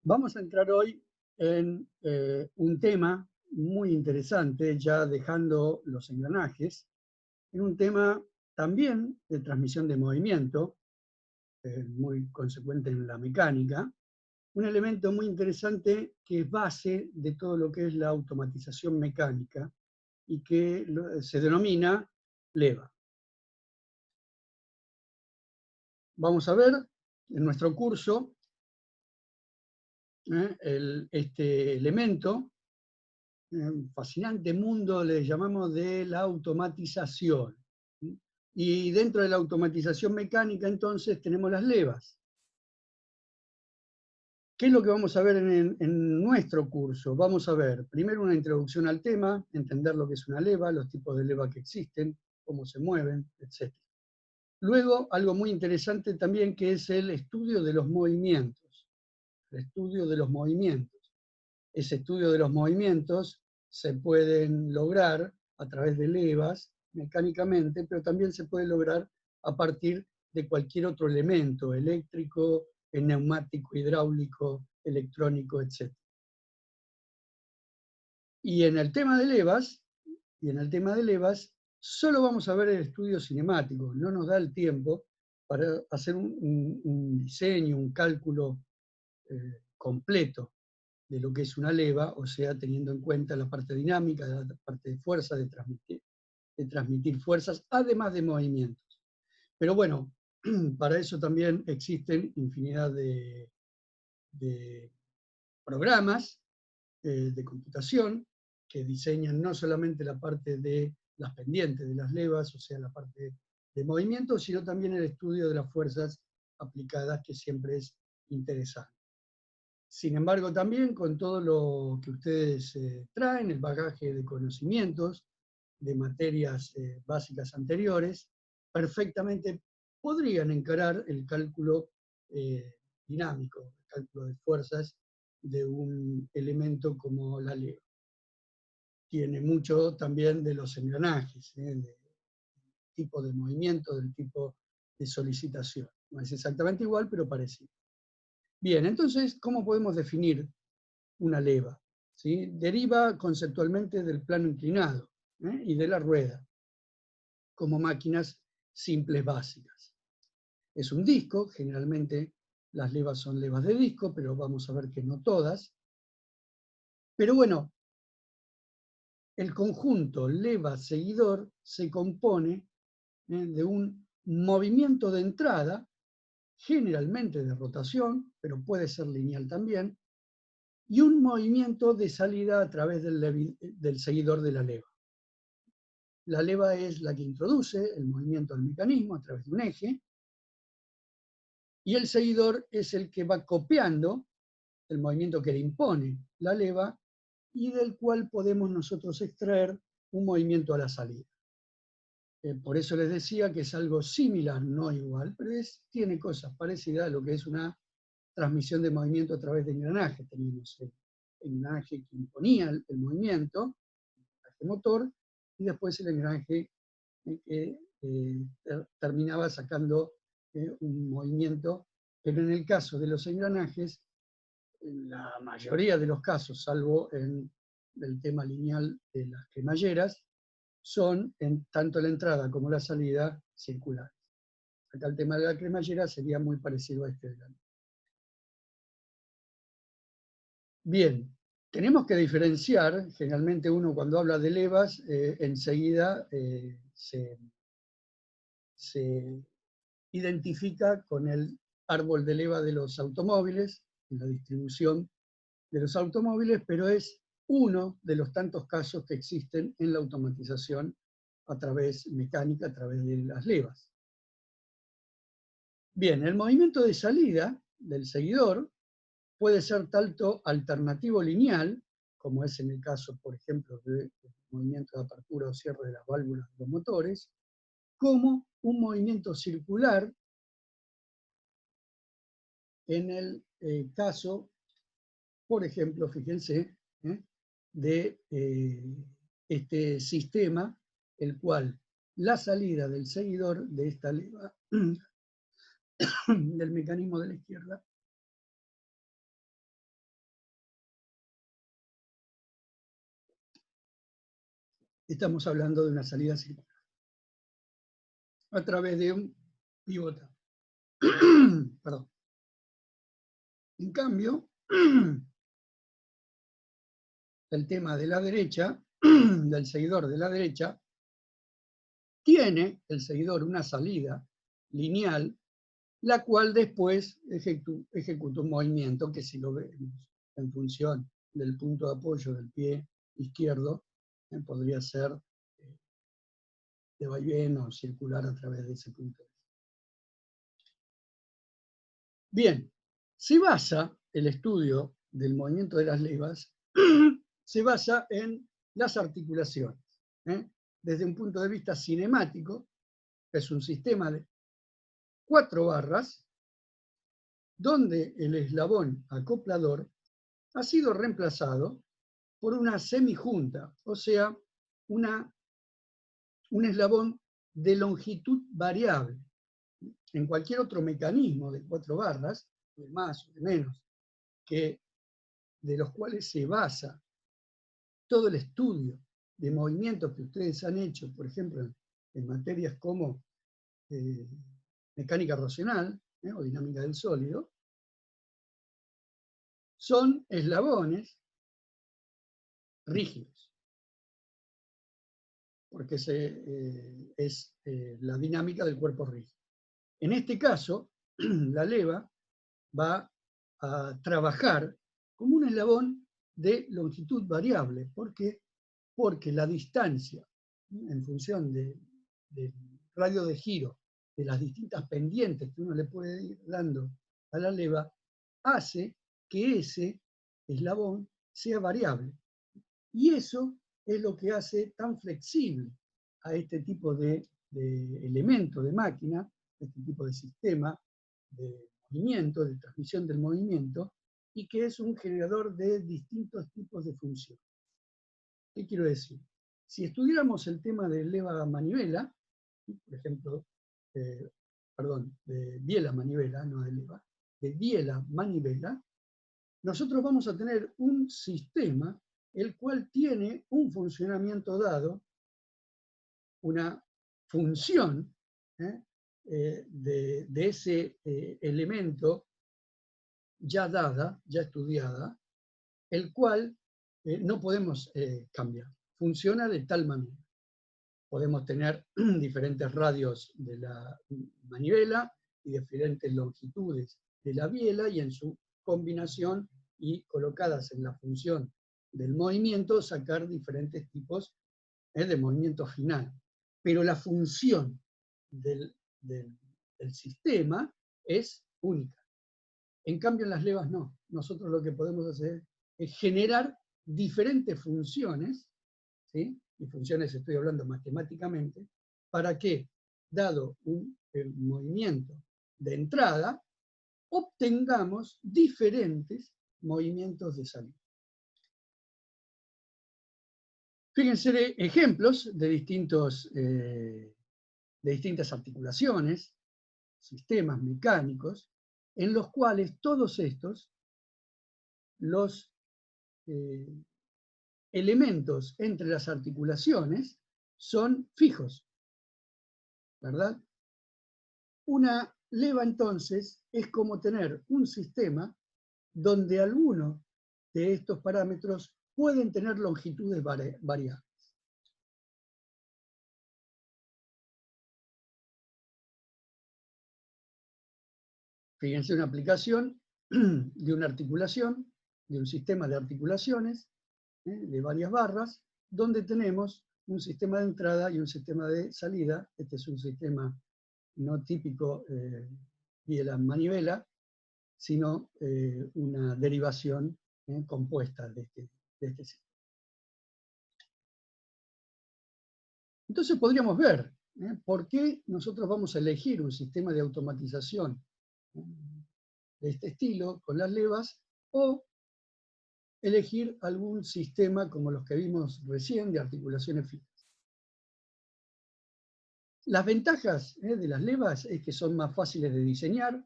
Vamos a entrar hoy en un tema muy interesante, ya dejando los engranajes, en un tema también de transmisión de movimiento, muy consecuente en la mecánica, un elemento muy interesante que es base de todo lo que es la automatización mecánica y que se denomina leva. Vamos a ver en nuestro curso este elemento, un fascinante mundo le llamamos de la automatización. Y dentro de la automatización mecánica entonces tenemos las levas. ¿Qué es lo que vamos a ver en nuestro curso? Vamos a ver primero una introducción al tema, entender lo que es una leva, los tipos de leva que existen, cómo se mueven, etc. Luego, algo muy interesante también que es el estudio de los movimientos. El estudio de los movimientos. Ese estudio de los movimientos se pueden lograr a través de levas mecánicamente, pero también se puede lograr a partir de cualquier otro elemento, eléctrico, neumático, hidráulico, electrónico, etc. Y en el tema de levas, solo vamos a ver el estudio cinemático, no nos da el tiempo para hacer un diseño, un cálculo completo de lo que es una leva, o sea, teniendo en cuenta la parte dinámica, la parte de fuerza, de transmitir fuerzas, además de movimientos. Pero bueno, para eso también existen infinidad de programas de computación que diseñan no solamente la parte de las pendientes de las levas, o sea, la parte de movimiento, sino también el estudio de las fuerzas aplicadas, que siempre es interesante. Sin embargo, también con todo lo que ustedes traen, el bagaje de conocimientos, de materias básicas anteriores, perfectamente podrían encarar el cálculo dinámico, el cálculo de fuerzas de un elemento como la leva. Tiene mucho también de los engranajes, del tipo de movimiento, del tipo de solicitación. No es exactamente igual, pero parecido. Bien, entonces, ¿cómo podemos definir una leva? ¿Sí? Deriva conceptualmente del plano inclinado y de la rueda, como máquinas simples básicas. Es un disco, generalmente las levas son levas de disco, pero vamos a ver que no todas. Pero bueno, el conjunto leva-seguidor se compone de un movimiento de entrada, generalmente de rotación, pero puede ser lineal también, y un movimiento de salida a través del seguidor de la leva. La leva es la que introduce el movimiento del mecanismo a través de un eje, y el seguidor es el que va copiando el movimiento que le impone la leva y del cual podemos nosotros extraer un movimiento a la salida. Por eso les decía que es algo similar, no igual, pero tiene cosas parecidas a lo que es una transmisión de movimiento a través de engranaje. Teníamos el engranaje que imponía el movimiento, el engranaje motor, y después el engranaje que terminaba sacando un movimiento, pero en el caso de los engranajes, en la mayoría de los casos, salvo en el tema lineal de las cremalleras, son en tanto la entrada como la salida circulares. Acá el tema de la cremallera sería muy parecido a este de la luz. Bien, tenemos que diferenciar, generalmente uno cuando habla de levas, enseguida se identifica con el árbol de leva de los automóviles, la distribución de los automóviles, pero es uno de los tantos casos que existen en la automatización a través mecánica, a través de las levas. Bien, el movimiento de salida del seguidor puede ser tanto alternativo lineal, como es en el caso, por ejemplo, del movimiento de apertura o cierre de las válvulas de los motores, como un movimiento circular en el caso, por ejemplo, fíjense, de este sistema, el cual la salida del seguidor de esta leva del mecanismo de la izquierda estamos hablando de una salida circular, a través de un pivotado. Perdón. En cambio, el tema de la derecha, del seguidor de la derecha, tiene el seguidor una salida lineal, la cual después ejecuta un movimiento que, si lo vemos en función del punto de apoyo del pie izquierdo, podría ser de vaivén o circular a través de ese punto. Bien, se basa el estudio del movimiento de las levas, se basa en las articulaciones, desde un punto de vista cinemático, que es un sistema de 4 barras, donde el eslabón acoplador ha sido reemplazado por una semijunta, o sea, un eslabón de longitud variable. En cualquier otro mecanismo de 4 barras, de más o de menos, de los cuales se basa todo el estudio de movimientos que ustedes han hecho, por ejemplo, en materias como mecánica rotacional o dinámica del sólido, son eslabones rígidos, porque es la dinámica del cuerpo rígido. En este caso, la leva va a trabajar como un eslabón de longitud variable. ¿Por qué? Porque la distancia, en función del radio de giro de las distintas pendientes que uno le puede ir dando a la leva, hace que ese eslabón sea variable. Y eso es lo que hace tan flexible a este tipo de elemento de máquina, este tipo de sistema de movimiento, de transmisión del movimiento, y que es un generador de distintos tipos de funciones. ¿Qué quiero decir? Si estudiáramos el tema de leva-manivela, por ejemplo, de biela-manivela, no de leva, de biela-manivela, nosotros vamos a tener un sistema el cual tiene un funcionamiento dado, una función de ese elemento ya dada, ya estudiada, el cual no podemos cambiar. Funciona de tal manera. Podemos tener diferentes radios de la manivela y diferentes longitudes de la biela, y en su combinación y colocadas en la función del movimiento, sacar diferentes tipos de movimiento final. Pero la función del sistema es única. En cambio, en las levas no. Nosotros lo que podemos hacer es generar diferentes funciones, ¿sí? Y funciones estoy hablando matemáticamente, para que, dado un movimiento de entrada, obtengamos diferentes movimientos de salida. Fíjense ejemplos de distintas articulaciones, sistemas mecánicos, en los cuales todos estos, los elementos entre las articulaciones, son fijos, ¿verdad? Una leva, entonces, es como tener un sistema donde algunos de estos parámetros pueden tener longitudes variables. Fíjense una aplicación de una articulación, de un sistema de articulaciones, de varias barras, donde tenemos un sistema de entrada y un sistema de salida. Este es un sistema no típico de la manivela, sino una derivación compuesta de este sistema. Entonces podríamos ver por qué nosotros vamos a elegir un sistema de automatización de este estilo, con las levas, o elegir algún sistema como los que vimos recién, de articulaciones fijas. Las ventajas de las levas es que son más fáciles de diseñar.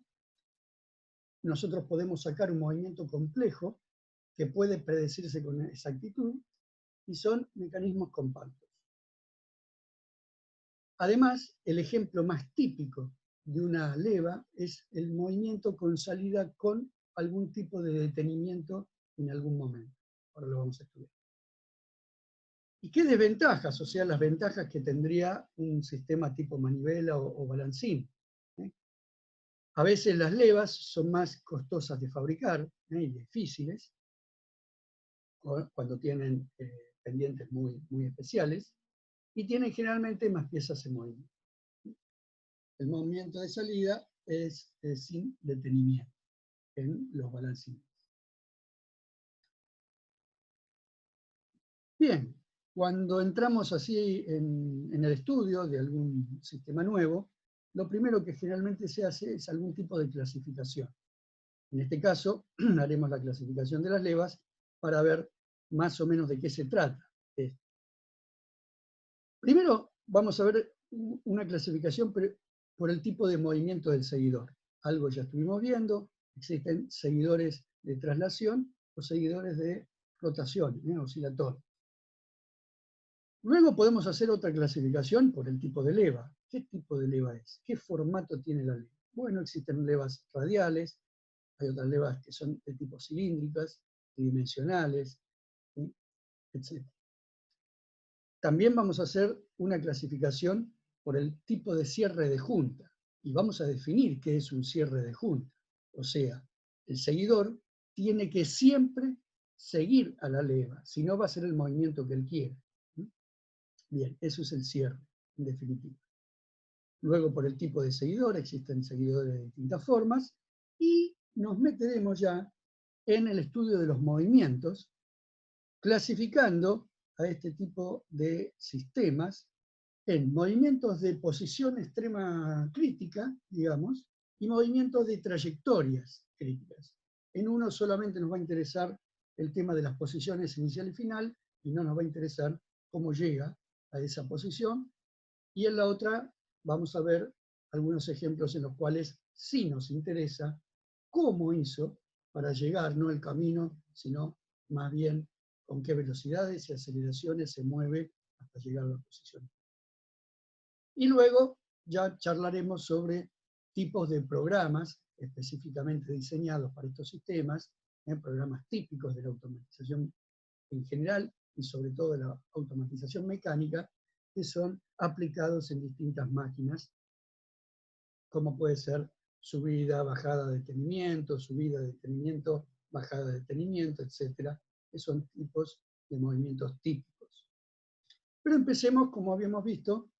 Nosotros podemos sacar un movimiento complejo que puede predecirse con exactitud, y son mecanismos compactos. Además, el ejemplo más típico de una leva es el movimiento con salida con algún tipo de detenimiento en algún momento. Ahora lo vamos a estudiar. ¿Y qué desventajas? O sea, las ventajas que tendría un sistema tipo manivela o balancín. A veces las levas son más costosas de fabricar y difíciles, cuando tienen pendientes muy especiales, y tienen generalmente más piezas en movimiento. El movimiento de salida es sin detenimiento en los balancines. Bien, cuando entramos así en el estudio de algún sistema nuevo, lo primero que generalmente se hace es algún tipo de clasificación. En este caso, haremos la clasificación de las levas para ver más o menos de qué se trata. Primero vamos a ver una clasificación por el tipo de movimiento del seguidor. Algo ya estuvimos viendo, existen seguidores de traslación o seguidores de rotación, oscilatorio. Luego podemos hacer otra clasificación por el tipo de leva. ¿Qué tipo de leva es? ¿Qué formato tiene la leva? Bueno, existen levas radiales, hay otras levas que son de tipo cilíndricas, tridimensionales, ¿sí? Etc. También vamos a hacer una clasificación por el tipo de cierre de junta y vamos a definir qué es un cierre de junta. O sea, el seguidor tiene que siempre seguir a la leva, si no va a ser el movimiento que él quiere. Bien, eso es el cierre, en definitiva. Luego, por el tipo de seguidor, existen seguidores de distintas formas, y nos meteremos ya en el estudio de los movimientos, clasificando a este tipo de sistemas en movimientos de posición extrema crítica, digamos, y movimientos de trayectorias críticas. En uno solamente nos va a interesar el tema de las posiciones inicial y final, y no nos va a interesar cómo llega a esa posición, y en la otra vamos a ver algunos ejemplos en los cuales sí nos interesa cómo hizo para llegar, no el camino, sino más bien con qué velocidades y aceleraciones se mueve hasta llegar a la posición. Y luego ya charlaremos sobre tipos de programas específicamente diseñados para estos sistemas, programas típicos de la automatización en general y sobre todo de la automatización mecánica, que son aplicados en distintas máquinas, como puede ser subida, bajada, detenimiento, subida, detenimiento, bajada, detenimiento, etcétera, que son tipos de movimientos típicos. Pero empecemos, como habíamos visto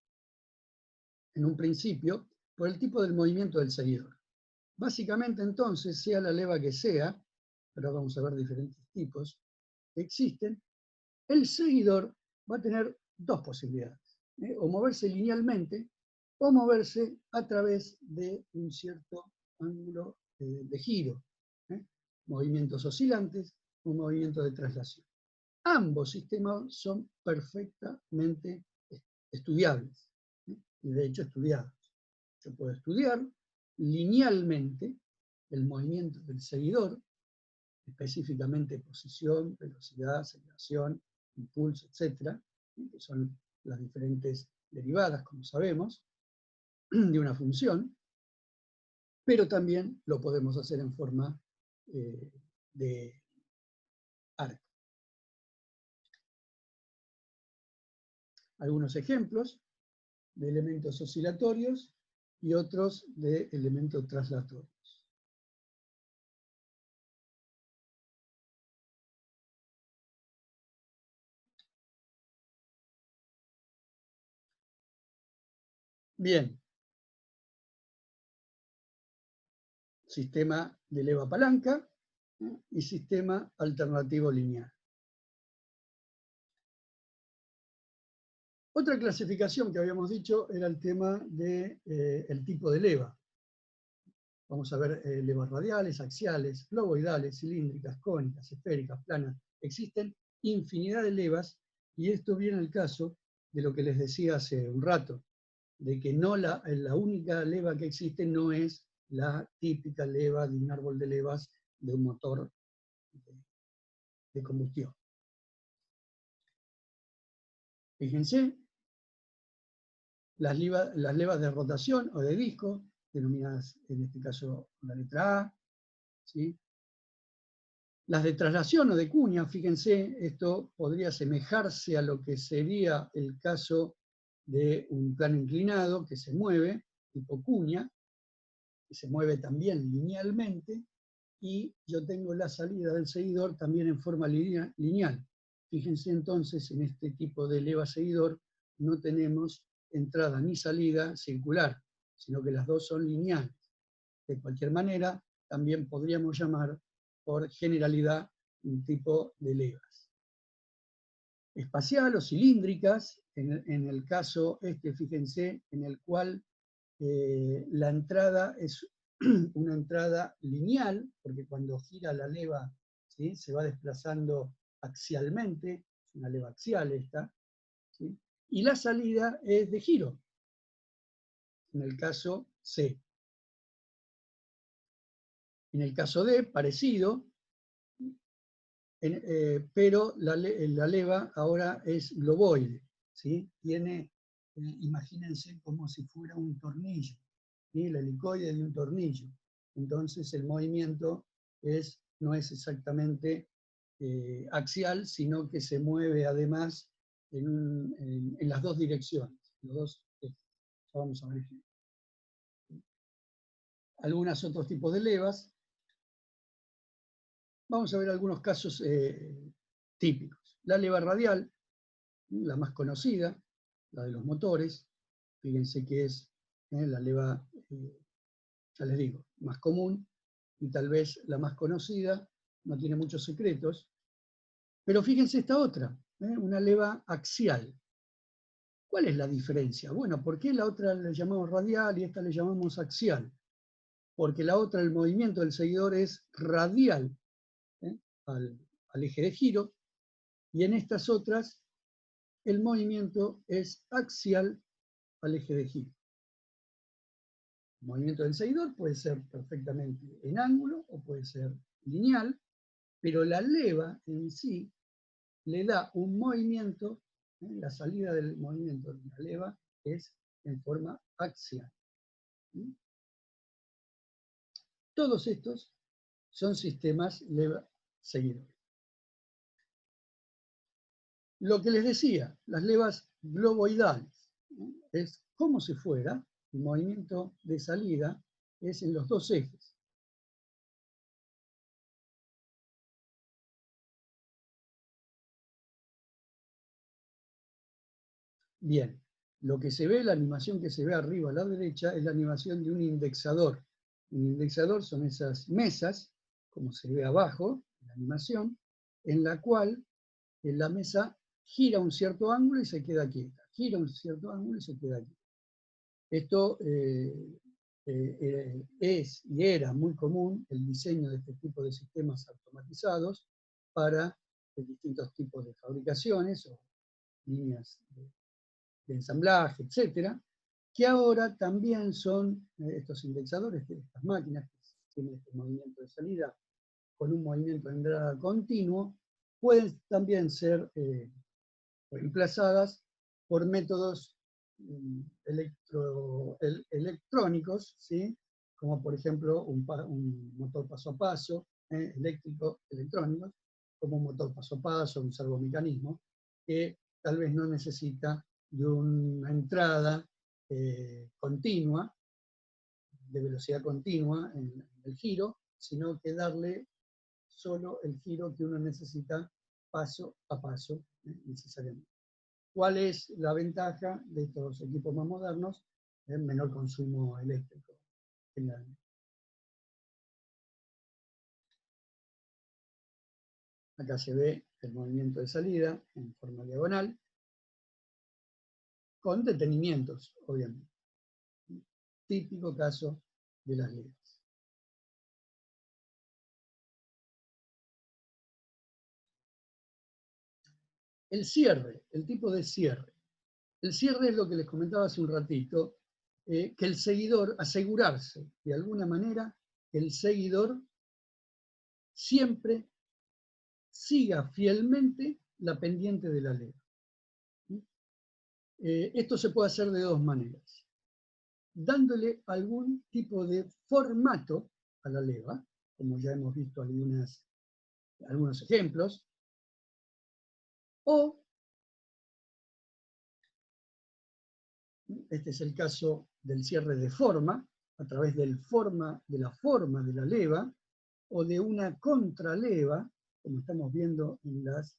en un principio, por el tipo del movimiento del seguidor. Básicamente, entonces, sea la leva que sea, pero vamos a ver diferentes tipos que existen, el seguidor va a tener dos posibilidades, o moverse linealmente o moverse a través de un cierto ángulo de giro, movimientos oscilantes o movimientos de traslación. Ambos sistemas son perfectamente estudiables, y de hecho estudiados. Yo puedo estudiar linealmente el movimiento del seguidor, específicamente posición, velocidad, aceleración, impulso, etcétera, que son las diferentes derivadas, como sabemos, de una función, pero también lo podemos hacer en forma de arco. Algunos ejemplos de elementos oscilatorios y otros de elementos traslatorios. Bien, sistema de leva palanca y sistema alternativo lineal. Otra clasificación que habíamos dicho era el tema del tipo de leva. Vamos a ver levas radiales, axiales, globoidales, cilíndricas, cónicas, esféricas, planas. Existen infinidad de levas, y esto viene al caso de lo que les decía hace un rato, de que no la única leva que existe no es la típica leva de un árbol de levas de un motor de combustión. Fíjense las levas de rotación o de disco, denominadas en este caso la letra A, ¿sí? Las de traslación o de cuña, fíjense, esto podría asemejarse a lo que sería el caso de un plano inclinado que se mueve, tipo cuña, que se mueve también linealmente, y yo tengo la salida del seguidor también en forma lineal. Fíjense entonces, en este tipo de leva seguidor no tenemos entrada ni salida circular, sino que las dos son lineales. De cualquier manera, también podríamos llamar por generalidad un tipo de levas. Espacial o cilíndricas, en el caso este, fíjense, en el cual la entrada es una entrada lineal, porque cuando gira la leva, ¿sí?, se va desplazando axialmente, es una leva axial esta, ¿sí?, y la salida es de giro, en el caso C. En el caso D, parecido, pero la leva ahora es globoide, ¿sí? Tiene, imagínense como si fuera un tornillo, ¿sí?, el helicoide de un tornillo. Entonces el movimiento no es exactamente axial, sino que se mueve además en las dos direcciones. Los dos, ya vamos a ver ejemplos. Algunos otros tipos de levas. Vamos a ver algunos casos típicos. La leva radial, la más conocida, la de los motores. Fíjense que es la leva, ya les digo, más común y tal vez la más conocida, no tiene muchos secretos. Pero fíjense esta otra, una leva axial. ¿Cuál es la diferencia? Bueno, ¿por qué la otra le llamamos radial y esta le llamamos axial? Porque la otra, el movimiento del seguidor es radial al eje de giro, y en estas otras el movimiento es axial al eje de giro. El movimiento del seguidor puede ser perfectamente en ángulo o puede ser lineal, pero la leva en sí le da un movimiento, la salida del movimiento de la leva es en forma axial. Todos estos son sistemas leva-seguidor. Lo que les decía, las levas globoidales, es como si fuera el movimiento de salida es en los dos ejes. Bien, lo que se ve, la animación que se ve arriba a la derecha, es la animación de un indexador. Un indexador son esas mesas, como se ve abajo, en la animación, en la cual la mesa gira un cierto ángulo y se queda quieta. Gira un cierto ángulo y se queda quieta. Esto es y era muy común el diseño de este tipo de sistemas automatizados para distintos tipos de fabricaciones o líneas de ensamblaje, etcétera, que ahora también son estos indexadores de estas máquinas que tienen este movimiento de salida con un movimiento de entrada continuo, pueden también ser reemplazadas por métodos electrónicos, ¿sí?, como por ejemplo un motor paso a paso, eléctrico, electrónico, como un motor paso a paso, un servomecanismo, que tal vez no necesita de una entrada continua, de velocidad continua en el giro, sino que darle solo el giro que uno necesita paso a paso, necesariamente. ¿Cuál es la ventaja de estos equipos más modernos? El menor consumo eléctrico, generalmente. Acá se ve el movimiento de salida en forma diagonal, con detenimientos, obviamente. Típico caso de las levas. El cierre, el tipo de cierre. El cierre es lo que les comentaba hace un ratito, que el seguidor, asegurarse de alguna manera que el seguidor siempre siga fielmente la pendiente de la leva. Esto se puede hacer de dos maneras. Dándole algún tipo de formato a la leva, como ya hemos visto algunos ejemplos, o, este es el caso del cierre de forma, a través de la forma de la leva, o de una contraleva, como estamos viendo en las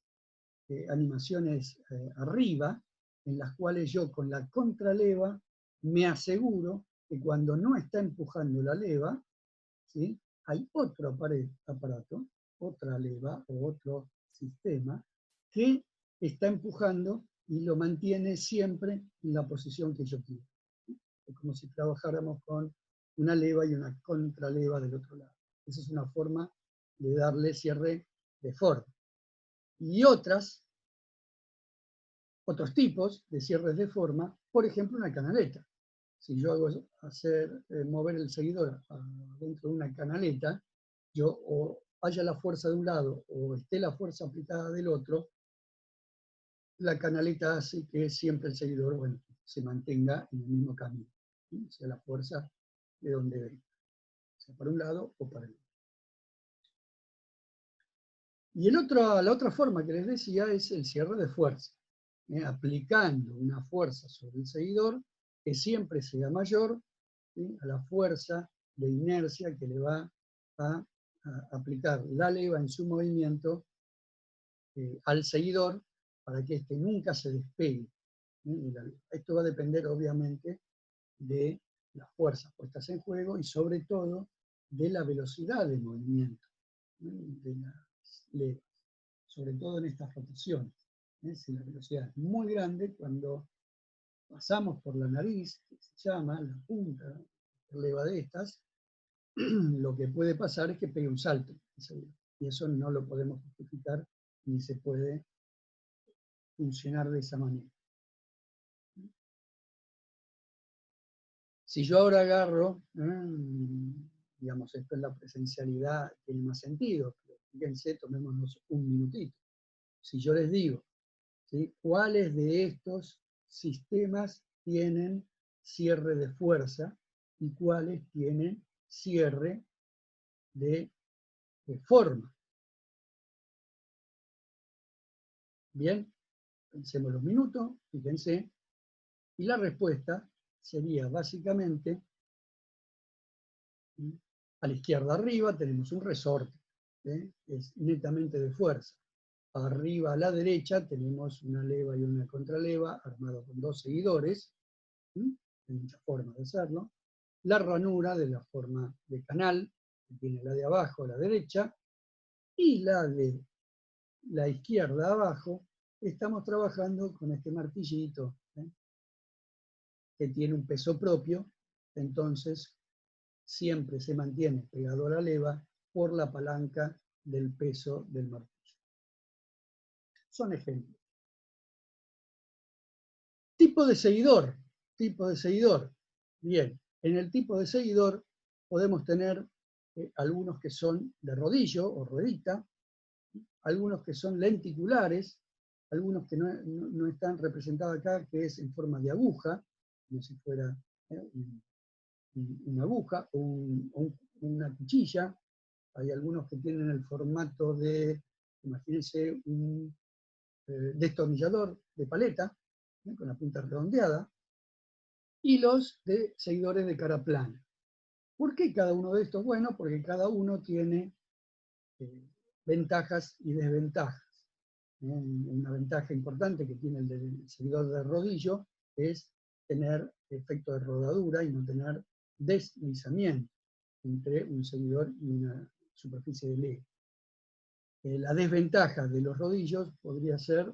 animaciones arriba, en las cuales yo con la contraleva me aseguro que cuando no está empujando la leva, ¿sí?, hay otro aparato, otra leva o otro sistema que está empujando y lo mantiene siempre en la posición que yo quiero. Es como si trabajáramos con una leva y una contraleva del otro lado. Esa es una forma de darle cierre de forma. Y otros tipos de cierres de forma, por ejemplo, una canaleta. Si yo hago mover el seguidor dentro de una canaleta, yo o haya la fuerza de un lado o esté la fuerza aplicada del otro, la canaleta hace que siempre el seguidor, bueno, se mantenga en el mismo camino, ¿sí?, o sea, la fuerza de donde venga, sea para un lado o para el otro. Y la otra forma que les decía es el cierre de fuerza, aplicando una fuerza sobre el seguidor que siempre sea mayor, ¿sí?, a la fuerza de inercia que le va a aplicar la leva en su movimiento al seguidor para que éste nunca se despegue. Esto va a depender obviamente de las fuerzas puestas en juego y sobre todo de la velocidad de movimiento de las levas, sobre todo en estas rotaciones. Si la velocidad es muy grande, cuando pasamos por la nariz, que se llama la punta de la leva de estas, lo que puede pasar es que pegue un salto, y eso no lo podemos justificar ni se puede funcionar de esa manera. Si yo ahora agarro, digamos, esto es la presencialidad, tiene más sentido, pero fíjense, tomémonos un minutito. Si yo les digo, ¿sí?, ¿cuáles de estos sistemas tienen cierre de fuerza y cuáles tienen cierre de forma? Bien, pensemos los minutos, fíjense, y la respuesta sería básicamente, a la izquierda arriba tenemos un resorte, es netamente de fuerza. Arriba a la derecha tenemos una leva y una contraleva armado con dos seguidores, hay muchas formas de hacerlo. La ranura de la forma de canal, que tiene la de abajo a la derecha, y la de la izquierda abajo, estamos trabajando con este martillito, que tiene un peso propio, entonces siempre se mantiene pegado a la leva por la palanca del peso del martillo. Son ejemplos. Tipo de seguidor. Tipo de seguidor. Bien, en el tipo de seguidor podemos tener algunos que son de rodillo o ruedita, algunos que son lenticulares, algunos que no están representados acá, que es en forma de aguja, como si fuera una aguja o una cuchilla. Hay algunos que tienen el formato de, imagínense, un destornillador de paleta, con la punta redondeada, y los de seguidores de cara plana. ¿Por qué cada uno de estos? Bueno, porque cada uno tiene ventajas y desventajas. Una ventaja importante que tiene el del seguidor de rodillo es tener efecto de rodadura y no tener deslizamiento entre un seguidor y una superficie de leva. La desventaja de los rodillos podría ser,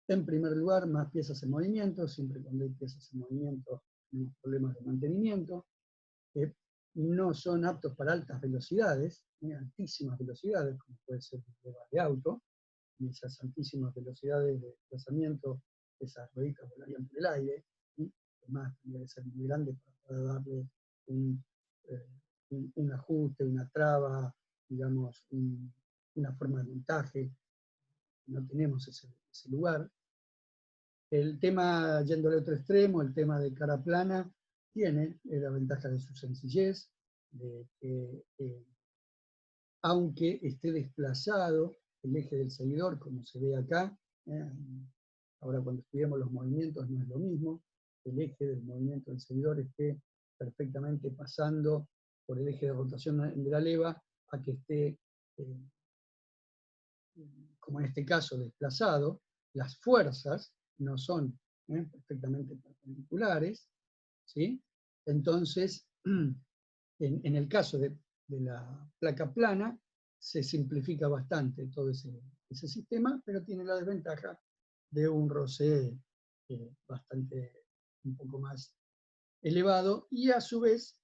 en primer lugar, más piezas en movimiento. Siempre cuando hay piezas en movimiento tenemos problemas de mantenimiento. No son aptos para altas velocidades, altísimas velocidades, como puede ser el de auto. En esas altísimas velocidades de desplazamiento, esas rueditas volarían por el aire, ¿sí? Además tendría que ser muy grande para darle un ajuste, una traba, digamos, una forma de montaje. No tenemos ese lugar. El tema, yendo al otro extremo, el tema de cara plana, tiene la ventaja de su sencillez, de que aunque esté desplazado el eje del seguidor, como se ve acá, ahora cuando estudiamos los movimientos no es lo mismo, el eje del movimiento del seguidor esté perfectamente pasando por el eje de rotación de la leva, a que esté, como en este caso, desplazado, las fuerzas no son perfectamente perpendiculares, ¿sí? Entonces, en el caso de la placa plana, se simplifica bastante todo ese sistema, pero tiene la desventaja de un roce bastante, un poco más elevado, y a su vez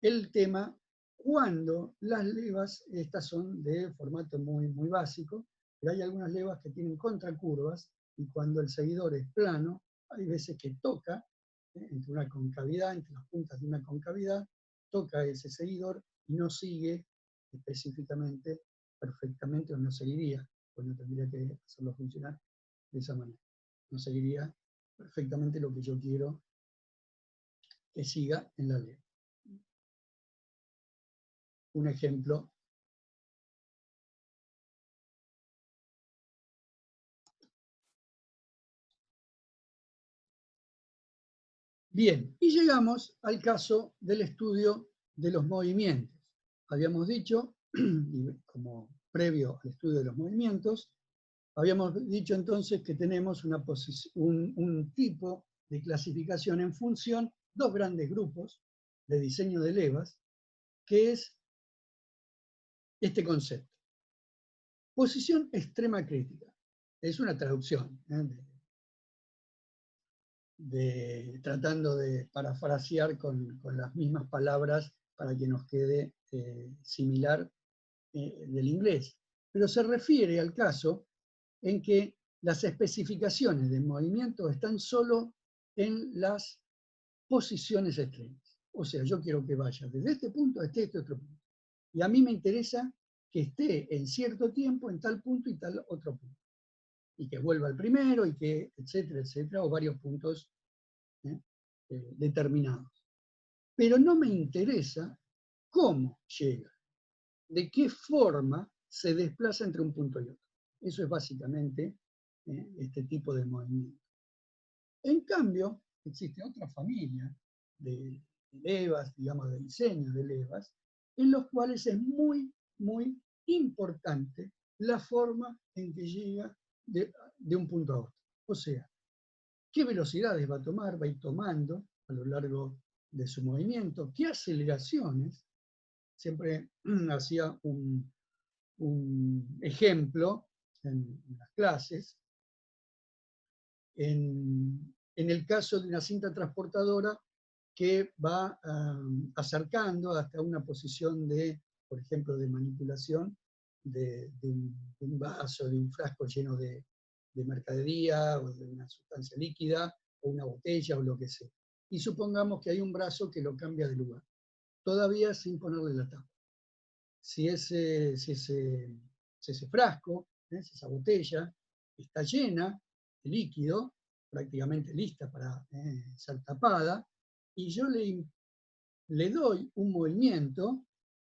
el tema cuando las levas, estas son de formato muy, muy básico, pero hay algunas levas que tienen contracurvas, y cuando el seguidor es plano, hay veces que toca entre una concavidad, entre las puntas de una concavidad, toca ese seguidor y no sigue específicamente, perfectamente, o no seguiría, pues no tendría que hacerlo funcionar de esa manera. No seguiría perfectamente lo que yo quiero que siga en la leva. Un ejemplo. Bien, y llegamos al caso del estudio de los movimientos. Habíamos dicho, como previo al estudio de los movimientos, habíamos dicho entonces que tenemos un tipo de clasificación en función, dos grandes grupos de diseño de levas, que es este concepto. Posición extrema crítica. Es una traducción, tratando de parafrasear con las mismas palabras para que nos quede similar del inglés. Pero se refiere al caso en que las especificaciones de movimiento están solo en las posiciones extremas. O sea, yo quiero que vaya desde este punto a este otro punto. Y a mí me interesa que esté en cierto tiempo en tal punto y tal otro punto. Y que vuelva al primero, y que, etcétera, etcétera, o varios puntos determinados. Pero no me interesa cómo llega, de qué forma se desplaza entre un punto y otro. Eso es básicamente este tipo de movimiento. En cambio, existe otra familia de levas, digamos, de diseño de levas, en los cuales es muy, muy importante la forma en que llega de un punto a otro. O sea, qué velocidades va a tomar, va a ir tomando a lo largo de su movimiento, qué aceleraciones. Siempre hacía un ejemplo en las clases, en el caso de una cinta transportadora que va acercando hasta una posición de, por ejemplo, de manipulación de un vaso, de un frasco lleno de mercadería, o de una sustancia líquida, o una botella, o lo que sea. Y supongamos que hay un brazo que lo cambia de lugar, todavía sin ponerle la tapa. Si ese frasco, si esa botella, está llena de líquido, prácticamente lista para ser tapada, y yo le doy un movimiento,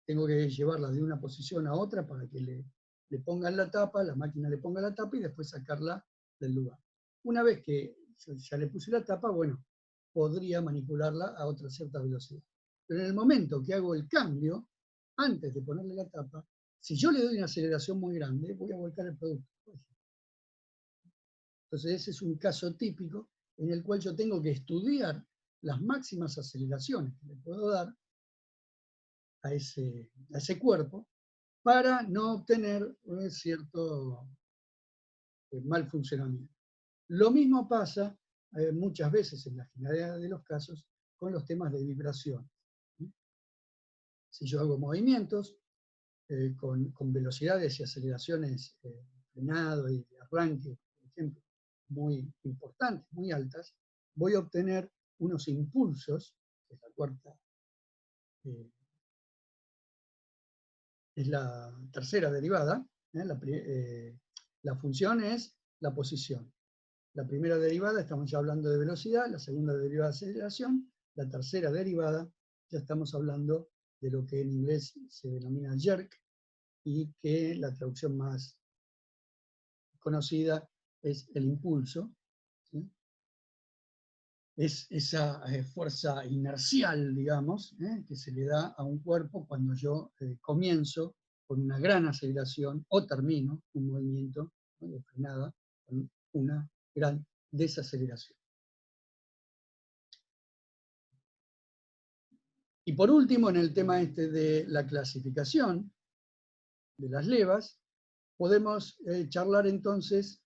tengo que llevarla de una posición a otra para que le pongan la tapa, la máquina le ponga la tapa y después sacarla del lugar. Una vez que ya le puse la tapa, bueno, podría manipularla a otra cierta velocidad. Pero en el momento que hago el cambio, antes de ponerle la tapa, si yo le doy una aceleración muy grande, voy a volcar el producto. Entonces ese es un caso típico en el cual yo tengo que estudiar las máximas aceleraciones que le puedo dar a ese cuerpo para no obtener un cierto mal funcionamiento. Lo mismo pasa muchas veces, en la generalidad de los casos, con los temas de vibración. Si yo hago movimientos con velocidades y aceleraciones frenado y de arranque, por ejemplo, muy importantes, muy altas, voy a obtener unos impulsos, que es la cuarta, es la tercera derivada, la función es la posición. La primera derivada estamos ya hablando de velocidad, la segunda derivada de aceleración, la tercera derivada ya estamos hablando de lo que en inglés se denomina jerk, y que la traducción más conocida es el impulso, ¿sí? Es esa fuerza inercial, digamos, que se le da a un cuerpo cuando yo comienzo con una gran aceleración o termino un movimiento, ¿no?, de frenada con una gran desaceleración. Y por último, en el tema este de la clasificación de las levas, podemos charlar entonces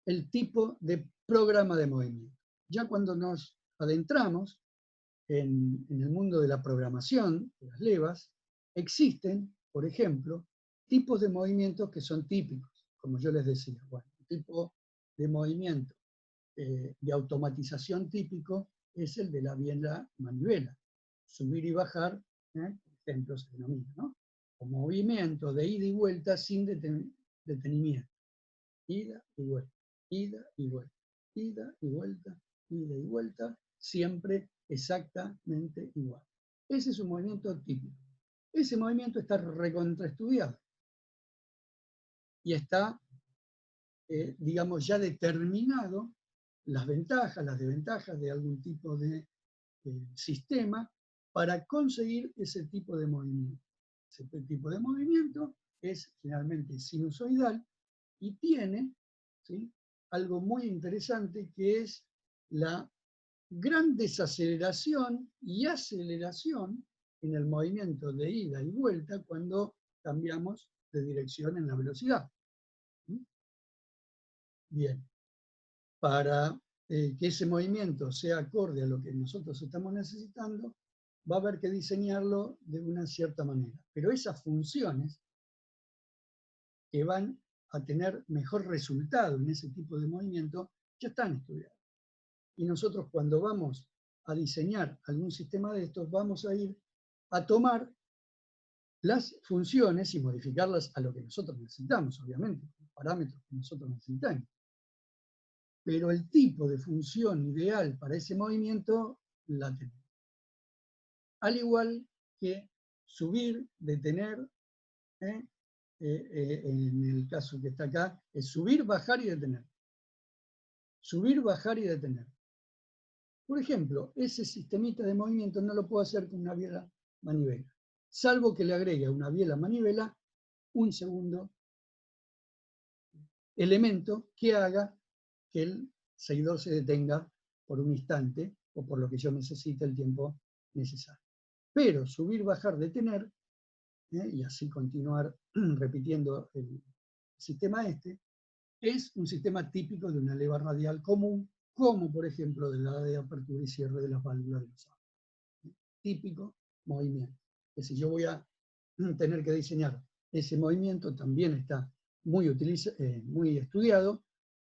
el tipo de programa de movimiento. Ya cuando nos adentramos en el mundo de la programación de las levas, existen, por ejemplo, tipos de movimientos que son típicos, como yo les decía. Bueno, el tipo de movimiento de automatización típico es el de la biela manivela. Subir y bajar, por ejemplo, se denomina, ¿no?, o movimiento de ida y vuelta sin detenimiento. Ida y vuelta, ida y vuelta, ida y vuelta, ida y vuelta, siempre exactamente igual. Ese es un movimiento típico. Ese movimiento está recontraestudiado y está, digamos, ya determinado las ventajas, las desventajas de algún tipo de sistema para conseguir ese tipo de movimiento. Ese tipo de movimiento es generalmente sinusoidal y tiene, ¿sí?, algo muy interesante, que es la gran desaceleración y aceleración en el movimiento de ida y vuelta cuando cambiamos de dirección en la velocidad. Bien, para que ese movimiento sea acorde a lo que nosotros estamos necesitando, va a haber que diseñarlo de una cierta manera. Pero esas funciones que van a tener mejor resultado en ese tipo de movimiento ya están estudiadas. Y nosotros, cuando vamos a diseñar algún sistema de estos, vamos a ir a tomar las funciones y modificarlas a lo que nosotros necesitamos, obviamente, los parámetros que nosotros necesitamos. Pero el tipo de función ideal para ese movimiento la tenemos. Al igual que subir, detener, en el caso que está acá, es subir, bajar y detener. Subir, bajar y detener. Por ejemplo, ese sistemita de movimiento no lo puedo hacer con una biela manivela, salvo que le agregue a una biela manivela un segundo elemento que haga que el seguidor se detenga por un instante o por lo que yo necesite el tiempo necesario. Pero subir, bajar, detener, y así continuar repitiendo el sistema este, es un sistema típico de una leva radial común, como por ejemplo de la de apertura y cierre de las válvulas de los autos. Típico movimiento. Que si yo voy a tener que diseñar ese movimiento, también está muy estudiado,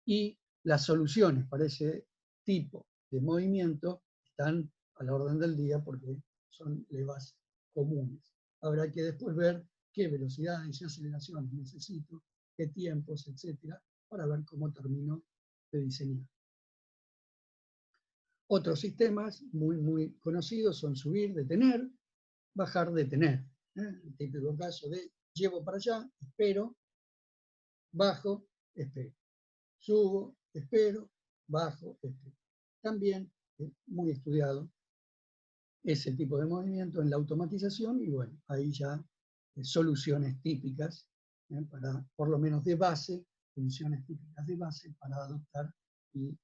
y las soluciones para ese tipo de movimiento están a la orden del día porque son levas comunes. Habrá que después ver qué velocidades y aceleraciones necesito, qué tiempos, etcétera, para ver cómo termino de diseñar. Otros sistemas muy conocidos son subir, detener, bajar, detener. El típico caso de llevo para allá, espero, bajo, espero. Subo, espero, bajo, espero. También es muy estudiado ese tipo de movimiento en la automatización, y bueno, ahí ya soluciones típicas, para, por lo menos de base, funciones típicas de base para adoptar y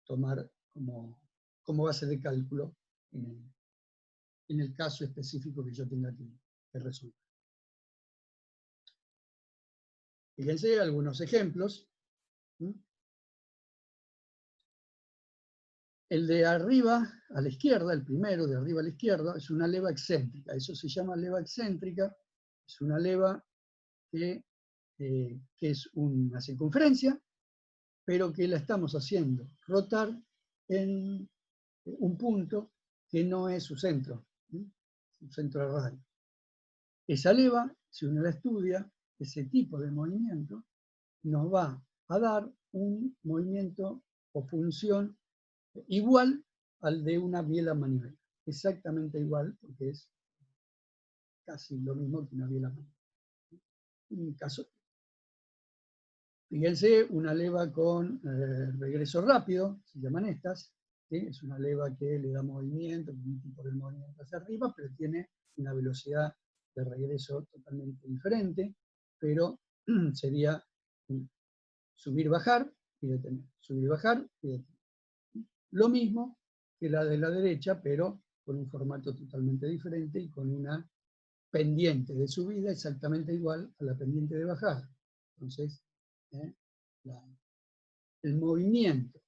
tomar como base de cálculo en el caso específico que yo tenga que resolver. Fíjense algunos ejemplos. El de arriba a la izquierda, el primero de arriba a la izquierda, es una leva excéntrica. Eso se llama leva excéntrica. Es una leva que es una circunferencia, pero que la estamos haciendo rotar en un punto que no es su centro, su centro de radio. Esa leva, si uno la estudia, ese tipo de movimiento, nos va a dar un movimiento o función igual al de una biela manivela. Exactamente igual, porque es casi lo mismo que una biela manivela. En caso, fíjense, una leva con regreso rápido, se llaman estas, ¿sí? Es una leva que le da movimiento, un tipo de movimiento hacia arriba, pero tiene una velocidad de regreso totalmente diferente, pero sería subir, bajar y detener, subir, bajar y detener. Lo mismo que la de la derecha, pero con un formato totalmente diferente y con una pendiente de subida exactamente igual a la pendiente de bajada. Entonces, el movimiento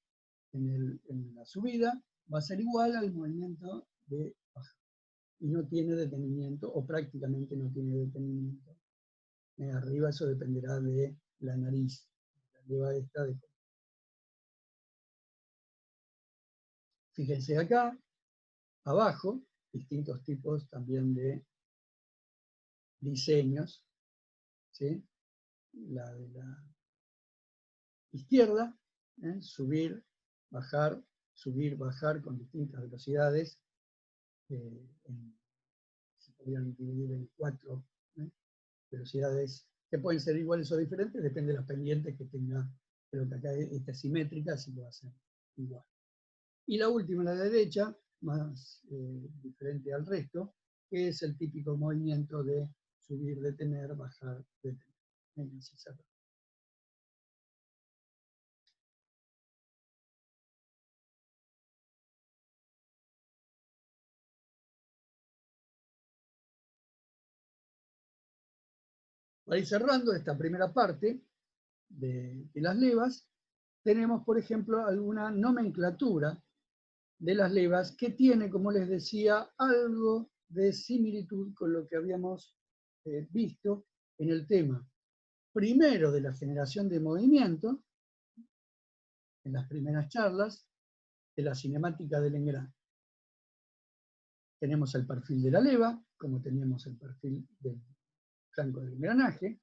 en la subida va a ser igual al movimiento de bajada. Y no tiene detenimiento, o prácticamente no tiene detenimiento. Arriba eso dependerá de la nariz. La leva esta de... Fíjense acá, abajo, distintos tipos también de diseños, ¿sí? La de la izquierda, subir, bajar con distintas velocidades, se podrían dividir en 4 velocidades que pueden ser iguales o diferentes, depende de las pendientes que tenga, pero que acá esta es simétrica, así que va a ser igual. Y la última, la derecha, más diferente al resto, que es el típico movimiento de subir, detener, bajar, detener. Para ir cerrando esta primera parte de las levas, tenemos, por ejemplo, alguna nomenclatura de las levas que tiene, como les decía, algo de similitud con lo que habíamos visto en el tema primero de la generación de movimiento, en las primeras charlas, de la cinemática del engrane. Tenemos el perfil de la leva, como teníamos el perfil del flanco del engranaje.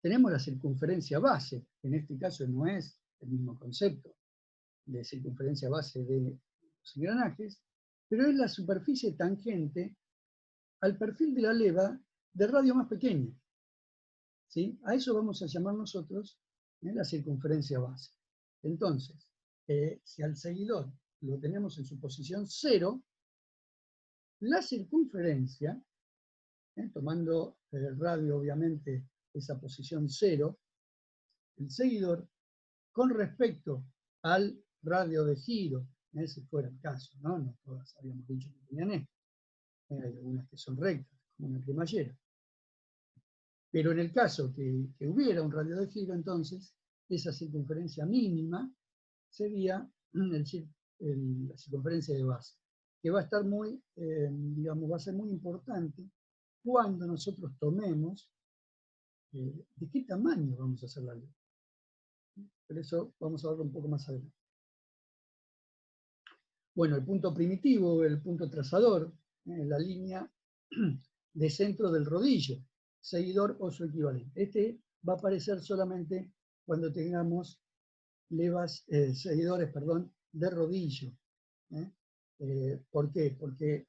Tenemos la circunferencia base, que en este caso no es el mismo concepto de circunferencia base de los engranajes, pero es la superficie tangente al perfil de la leva de radio más pequeño. ¿Sí? A eso vamos a llamar nosotros la circunferencia base. Entonces, si al seguidor lo tenemos en su posición 0, la circunferencia, tomando el radio obviamente esa posición 0, el seguidor con respecto al radio de giro, si fuera el caso, ¿no? No todas habíamos dicho que tenían esto. Hay algunas que son rectas, como una cremallera. Pero en el caso que hubiera un radio de giro, entonces, esa circunferencia mínima sería la circunferencia de base, que va a estar muy, digamos, va a ser muy importante cuando nosotros tomemos de qué tamaño vamos a hacer la leva. Por eso vamos a verlo un poco más adelante. Bueno, el punto primitivo, el punto trazador, la línea de centro del rodillo, seguidor o su equivalente. Este va a aparecer solamente cuando tengamos levas, seguidores, perdón, de rodillo. ¿Por qué? Porque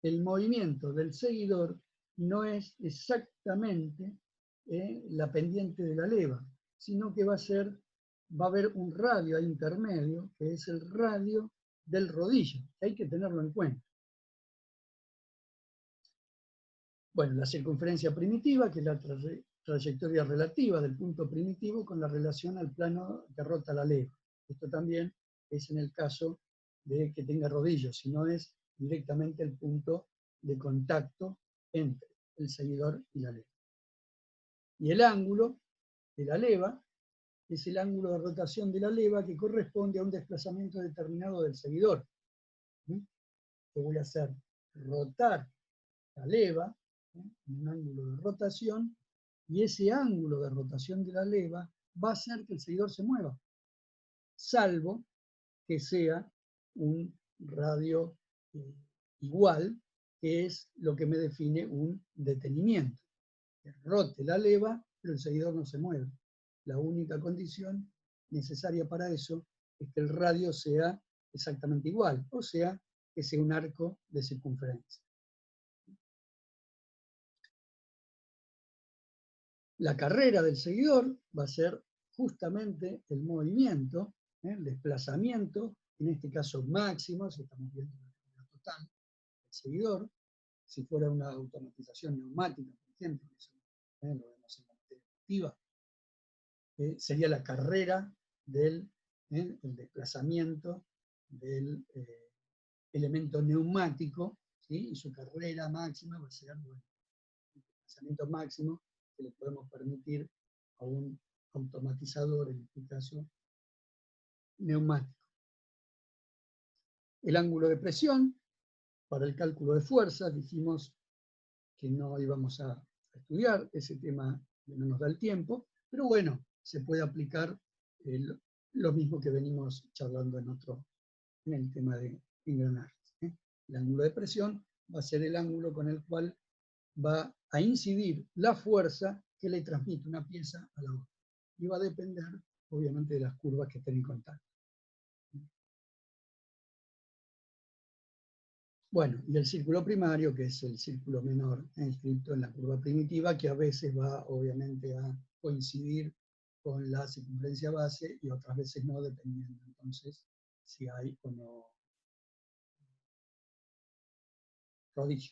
el movimiento del seguidor no es exactamente la pendiente de la leva, sino que va a haber un radio intermedio, que es el radio del rodillo, que hay que tenerlo en cuenta. Bueno, la circunferencia primitiva, que es la trayectoria relativa del punto primitivo con la relación al plano que rota la leva. Esto también es en el caso de que tenga rodillo, si no es directamente el punto de contacto entre el seguidor y la leva. Y el ángulo de la leva es el ángulo de rotación de la leva que corresponde a un desplazamiento determinado del seguidor. Yo voy a hacer rotar la leva en un ángulo de rotación, y ese ángulo de rotación de la leva va a hacer que el seguidor se mueva, salvo que sea un radio igual, que es lo que me define un detenimiento. Que rote la leva, pero el seguidor no se mueve. La única condición necesaria para eso es que el radio sea exactamente igual, o sea, que sea un arco de circunferencia. La carrera del seguidor va a ser justamente el movimiento, el desplazamiento, en este caso máximo, si estamos viendo la carrera total del seguidor. Si fuera una automatización neumática, por ejemplo, eso, lo vemos en la materia activa, sería la carrera del el desplazamiento del elemento neumático, ¿sí? Y su carrera máxima va a ser, bueno, el desplazamiento máximo que le podemos permitir a un automatizador, en este caso neumático. El ángulo de presión, para el cálculo de fuerzas, dijimos que no íbamos a estudiar, ese tema no nos da el tiempo, pero bueno, se puede aplicar lo mismo que venimos charlando en el tema de engranajes. El ángulo de presión va a ser el ángulo con el cual va a incidir la fuerza que le transmite una pieza a la otra. Y va a depender, obviamente, de las curvas que estén en contacto. Bueno, y el círculo primario, que es el círculo menor inscrito en la curva primitiva, que a veces va, obviamente, a coincidir con la circunferencia base y otras veces no, dependiendo, entonces, si hay o no rodillo.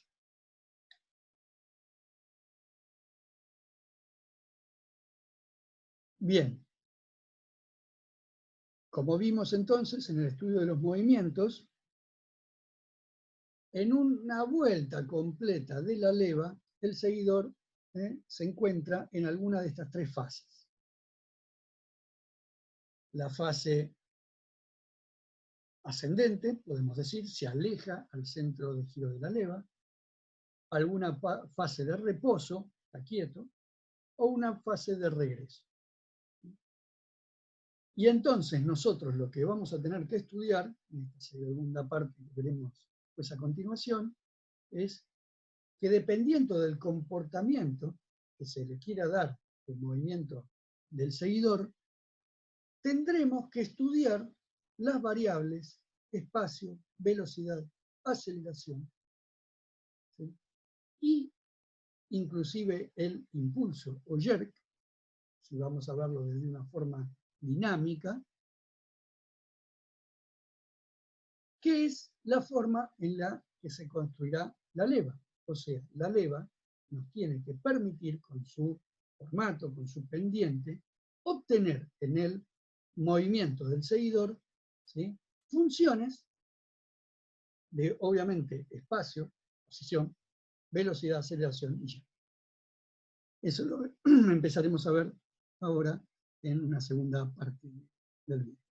Bien, como vimos entonces en el estudio de los movimientos, en una vuelta completa de la leva, el seguidor se encuentra en alguna de estas tres fases. La fase ascendente, podemos decir, se aleja al centro de giro de la leva, alguna fase de reposo, está quieto, o una fase de regreso. Y entonces nosotros lo que vamos a tener que estudiar, en esta segunda parte que veremos pues a continuación, es que dependiendo del comportamiento que se le quiera dar el movimiento del seguidor, tendremos que estudiar las variables espacio, velocidad, aceleración, ¿sí? Y inclusive el impulso o jerk, si vamos a verlo desde una forma dinámica, que es la forma en la que se construirá la leva. O sea, la leva nos tiene que permitir, con su formato, con su pendiente, obtener en el movimiento del seguidor, ¿sí?, funciones de, obviamente, espacio, posición, velocidad, aceleración y ya. Eso lo empezaremos a ver ahora en una segunda parte del video.